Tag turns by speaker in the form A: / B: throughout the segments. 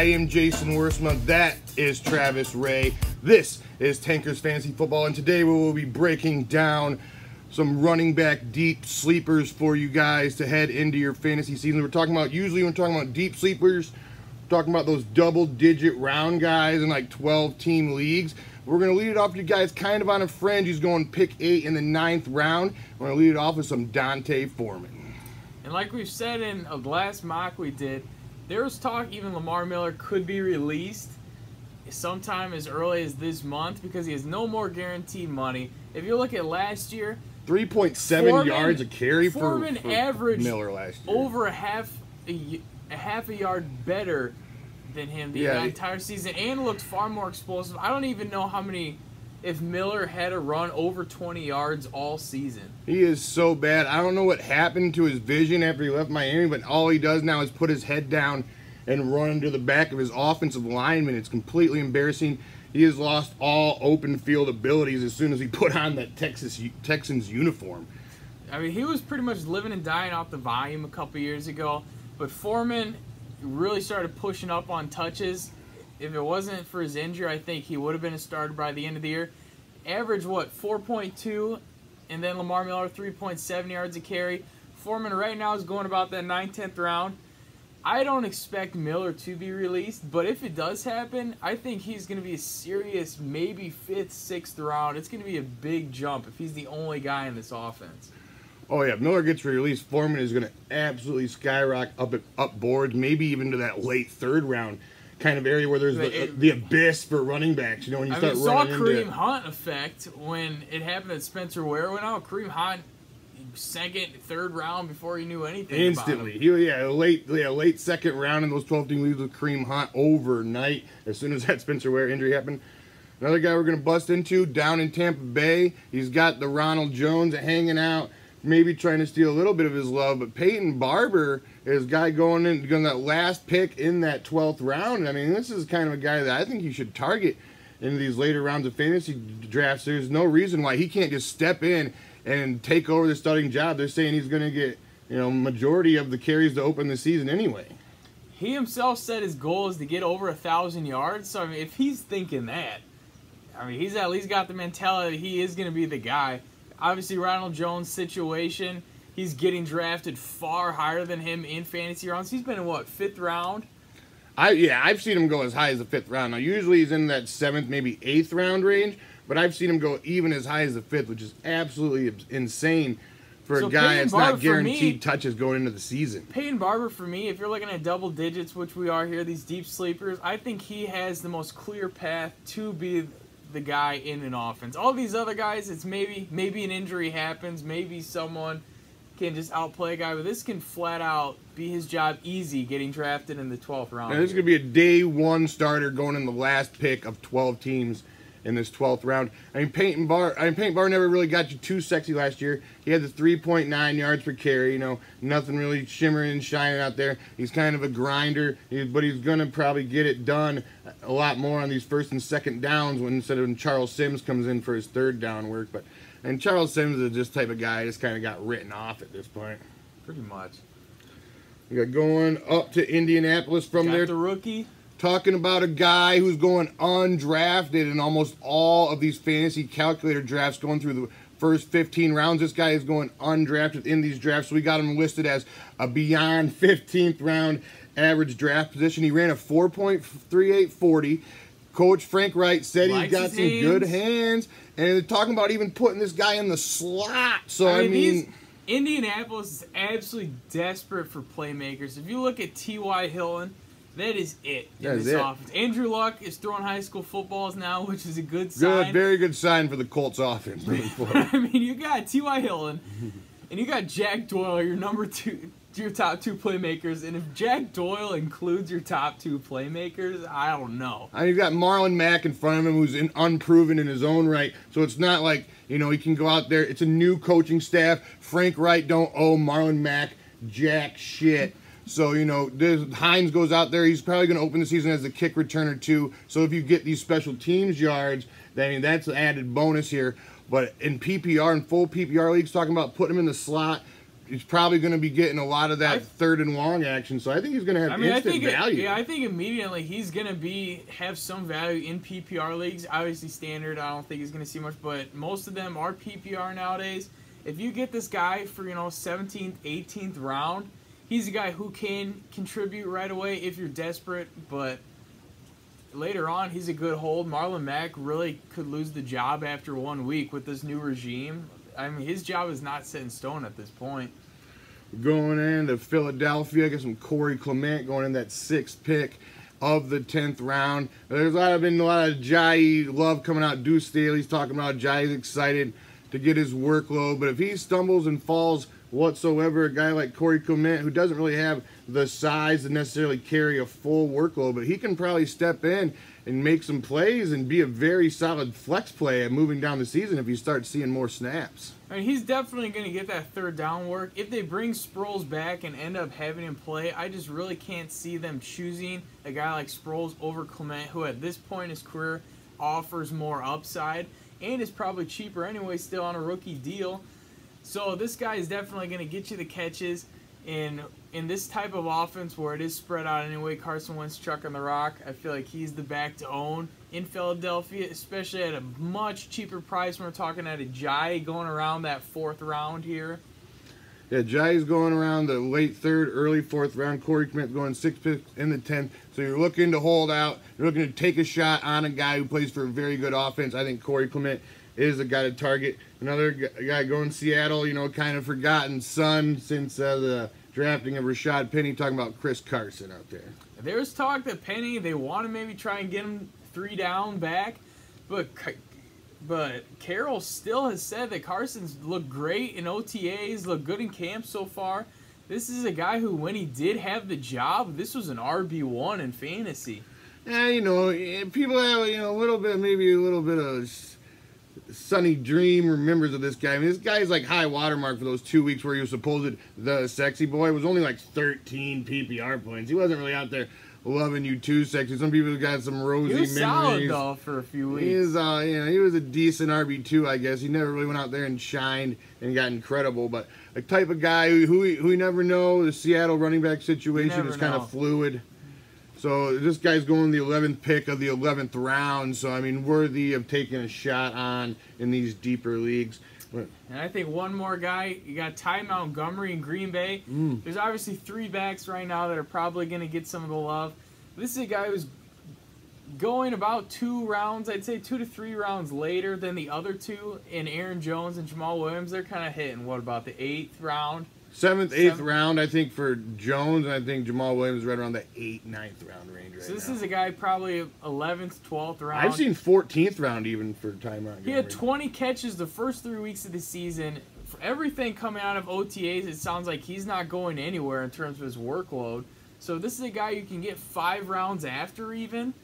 A: I am Jason Worsma. That is Travis Ray. This is Tankers Fantasy Football, and today we will be breaking down some running back deep sleepers for you guys to head into your fantasy season. Usually when we're talking about deep sleepers, we're talking about those double-digit round guys in like 12-team leagues. We're going to lead it off to you guys kind of on a fringe. He's going pick 8 in the 9th round. We're going to lead it off with some Dante Foreman.
B: And like we've said in the last mock we did, there was talk even Lamar Miller could be released sometime as early as this month because he has no more guaranteed money. If you look at last year,
A: 3.7 yards a carry for
B: averaged
A: Miller last year.
B: Over a half a yard better than him the entire season, and looked far more explosive. I don't even know how many, if Miller had a run over 20 yards all season.
A: He is so bad. I don't know what happened to his vision after he left Miami, but all he does now is put his head down and run into the back of his offensive lineman. It's completely embarrassing. He has lost all open field abilities as soon as he put on that Texans uniform.
B: I mean, he was pretty much living and dying off the volume a couple years ago, but Foreman really started pushing up on touches. If it wasn't for his injury, I think he would have been a starter by the end of the year. Average, 4.2, and then Lamar Miller, 3.7 yards a carry. Foreman right now is going about that 9th, 10th round. I don't expect Miller to be released, but if it does happen, I think he's going to be a serious maybe 5th, 6th round. It's going to be a big jump if he's the only guy in this offense.
A: Oh, yeah. If Miller gets released, Foreman is going to absolutely skyrocket up boards, maybe even to that late 3rd round kind of area where there's the abyss for running backs. You know, when you start running into...
B: Kareem Hunt effect when it happened that Spencer Ware went out. Kareem Hunt, 2nd, 3rd round before he knew anything
A: instantly.
B: About him.
A: Late 2nd round in those 12-team leagues with Kareem Hunt overnight as soon as that Spencer Ware injury happened. Another guy we're going to bust into down in Tampa Bay. He's got the Ronald Jones hanging out, maybe trying to steal a little bit of his love, but Payton Barber is a guy going that last pick in that 12th round. I mean, this is kind of a guy that I think you should target in these later rounds of fantasy drafts. There's no reason why he can't just step in and take over the starting job. They're saying he's going to get, majority of the carries to open the season anyway.
B: He himself said his goal is to get over 1,000 yards. So, I mean, if he's thinking that, I mean, he's at least got the mentality that he is going to be the guy. Obviously, Ronald Jones' situation, he's getting drafted far higher than him in fantasy rounds. He's been in, 5th round?
A: I've seen him go as high as the 5th round. Now, usually he's in that 7th, maybe 8th round range, but I've seen him go even as high as the 5th, which is absolutely insane for a guy that's not guaranteed touches going into the season.
B: Payton Barber, for me, if you're looking at double digits, which we are here, these deep sleepers, I think he has the most clear path to be the guy in an offense. All these other guys, it's maybe an injury happens, maybe someone can just outplay a guy, but this can flat out be his job easy getting drafted in the 12th round.
A: Now, this is going to be a day 1 starter going in the last pick of 12 teams in this 12th round. Payton Barber never really got you too sexy last year. He had the 3.9 yards per carry, nothing really shimmering and shining out there. He's kind of a grinder, but he's going to probably get it done a lot more on these 1st and 2nd downs instead of when Charles Sims comes in for his 3rd down work. And Charles Sims is this type of guy just kind of got written off at this point.
B: Pretty much.
A: We got going up to Indianapolis from there.
B: The rookie.
A: Talking about a guy who's going undrafted in almost all of these fantasy calculator drafts going through the first 15 rounds. This guy is going undrafted in these drafts. So we got him listed as a beyond 15th round average draft position. He ran a 4.3840. Coach Frank Wright said he's got some good hands. And they're talking about even putting this guy in the slot. So, I mean
B: Indianapolis is absolutely desperate for playmakers. If you look at T.Y. Hilton, that is it in this offense. Andrew Luck is throwing high school footballs now, which is a good sign.
A: Very good sign for the Colts offense.
B: I mean, you got T.Y. Hilton, and you got Jack Doyle, your top 2 playmakers. And if Jack Doyle includes your top 2 playmakers, I don't know.
A: You've got Marlon Mack in front of him, who's unproven in his own right. So it's not like, he can go out there. It's a new coaching staff. Frank Wright don't owe Marlon Mack jack shit. So, Hines goes out there. He's probably going to open the season as a kick returner, too. So if you get these special teams yards, then that's an added bonus here. But in PPR, in full PPR leagues, talking about putting him in the slot, he's probably going to be getting a lot of that third and long action. So I think he's going to have instant value.
B: I think immediately he's going to have some value in PPR leagues. Obviously, standard, I don't think he's going to see much, but most of them are PPR nowadays. If you get this guy for 17th, 18th round, he's a guy who can contribute right away if you're desperate, but later on, he's a good hold. Marlon Mack really could lose the job after 1 week with this new regime. I mean, his job is not set in stone at this point.
A: Going into Philadelphia, got some Corey Clement going in that 6th pick of the 10th round. There's been a lot of Jai love coming out. Deuce Staley's talking about Jai's excited to get his workload, but if he stumbles and falls whatsoever, a guy like Corey Clement, who doesn't really have the size to necessarily carry a full workload, but he can probably step in and make some plays and be a very solid flex play at moving down the season if you start seeing more snaps.
B: I mean, he's definitely going to get that third down work. If they bring Sproles back and end up having him play, I just really can't see them choosing a guy like Sproles over Clement, who at this point in his career offers more upside and is probably cheaper anyway, still on a rookie deal. So this guy is definitely going to get you the catches. In this type of offense where it is spread out anyway, Carson Wentz chucking the rock, I feel like he's the back to own in Philadelphia, especially at a much cheaper price. We're talking at a Jai going around that 4th round here.
A: Yeah, Jai's going around the late 3rd, early 4th round. Corey Clement going 6 picks in the 10th. So you're looking to hold out. You're looking to take a shot on a guy who plays for a very good offense. I think Corey Clement is a guy to target. Another guy going Seattle, kind of forgotten son since the drafting of Rashad Penny, talking about Chris Carson out there.
B: There's talk that Penny, they want to maybe try and get him 3 down back, but Carroll still has said that Carson's looked great in OTAs, looked good in camp so far. This is a guy who, when he did have the job, this was an RB1 in fantasy.
A: Yeah, people have a little bit of Sunny Dream remembers of this guy. I mean, this guy's like high watermark for those 2 weeks where he was supposed the sexy boy. It was only like 13 PPR points. He wasn't really out there loving you too sexy. Some people got some rosy memories.
B: He was solid though for a few weeks.
A: He was a decent RB2, I guess. He never really went out there and shined and got incredible. But a type of guy who you never know. The Seattle running back situation is kind of fluid. So this guy's going the 11th pick of the 11th round. So, I mean, worthy of taking a shot on in these deeper leagues.
B: And I think one more guy, you got Ty Montgomery in Green Bay. There's obviously 3 backs right now that are probably going to get some of the love. This is a guy who's going about 2 rounds, I'd say 2 to 3 rounds later than the other 2. And Aaron Jones and Jamal Williams, they're kind of hitting, what, about the 8th round?
A: 7th, 8th round, I think, for Jones, and I think Jamal Williams is right around the 8th, 9th round range right now.
B: So this is a guy probably 11th, 12th round.
A: I've seen 14th round even for Ty Montgomery.
B: He had 20 catches the first 3 weeks of the season. For everything coming out of OTAs, it sounds like he's not going anywhere in terms of his workload. So this is a guy you can get 5 rounds after even,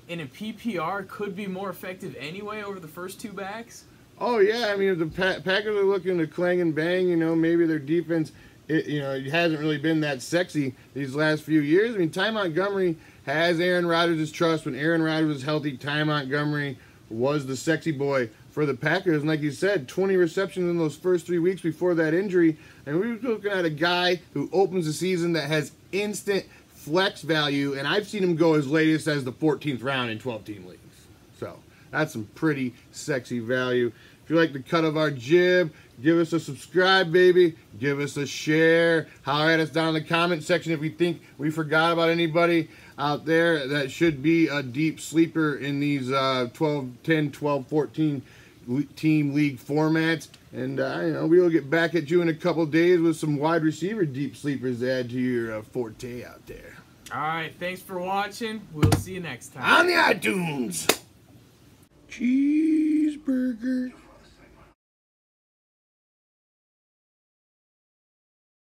B: and in PPR could be more effective anyway over the first 2 backs.
A: Oh, yeah. I mean, if the Packers are looking to clang and bang, maybe their defense, it hasn't really been that sexy these last few years. I mean, Ty Montgomery has Aaron Rodgers' trust. When Aaron Rodgers was healthy, Ty Montgomery was the sexy boy for the Packers. And like you said, 20 receptions in those first 3 weeks before that injury. And we were looking at a guy who opens the season that has instant flex value. And I've seen him go as latest as the 14th round in 12-team leagues. So that's some pretty sexy value. If you like the cut of our jib, give us a subscribe, baby. Give us a share. Holler at us down in the comment section if you think we forgot about anybody out there that should be a deep sleeper in these 10, 12, 14 team league formats. And we will get back at you in a couple days with some wide receiver deep sleepers to add to your forte out there.
B: All right, thanks for watching. We'll see you next time.
A: On the iTunes. Cheeseburger.